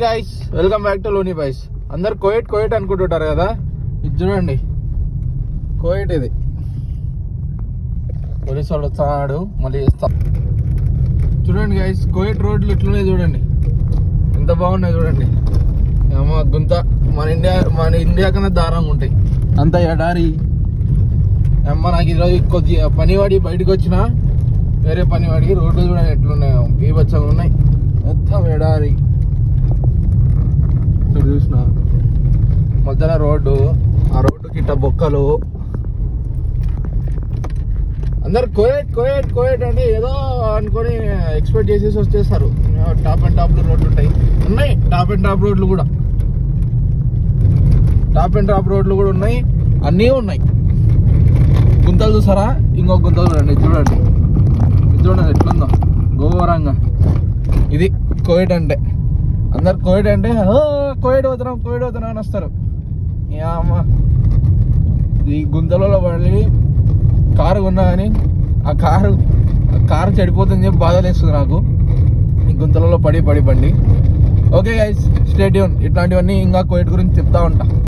Guys welcome back to lonely boys. అందరు కోయట్ అనుకుంటుంటారు కదా, ఇది చూడండి కోయట్. ఇది పోలీసు వాడు వస్తాడు, మళ్ళీ చేస్తాం. చూడండి గైస్ కోయట్ రోడ్లు ఇట్లున్నాయి చూడండి, ఎంత బాగున్నాయి చూడండి. గుంత మన ఇండియా కన్నా దారంగా ఉంటాయి, అంత ఎడారి. నాకు ఈరోజు కొద్దిగా పనివాడి బయటకు వచ్చిన వేరే పనివాడికి రోడ్లు చూడండి ఎట్లున్నాయో, బీభత్సంగా ఉన్నాయి. మొత్తం ఎడారి చూసిన మధ్యలో రోడ్డు, ఆ రోడ్డుకి ఇట్ట బొక్కలు. అందరు కోయట్ అంటే ఏదో అనుకొని ఎక్స్పెక్ట్ చేసేసి వచ్చేస్తారు. టాప్ అండ్ టాప్ రోడ్లు ఉన్నాయి, టాప్ అండ్ టాప్ రోడ్లు కూడా ఉన్నాయి, అన్నీ ఉన్నాయి. గుంతలు చూసారా? ఇంకొక గుంతలు చూడండి ఎట్లుందో ఘోరంగా. ఇది కోయట్ అంటే. అందరు కోయట్ అంటే కోయట్ పోతున్నాం అని వస్తారు. ఈ గుంతలలో పడి కారు కొన్నా కానీ ఆ కారు చెడిపోతుందని చెప్పి బాధలేస్తుంది నాకు, ఈ గుంతలలో పడి బండి. Okay guys, stay tune. ఇట్లాంటివన్నీ ఇంకా కోయట్ గురించి చెప్తా ఉంటా.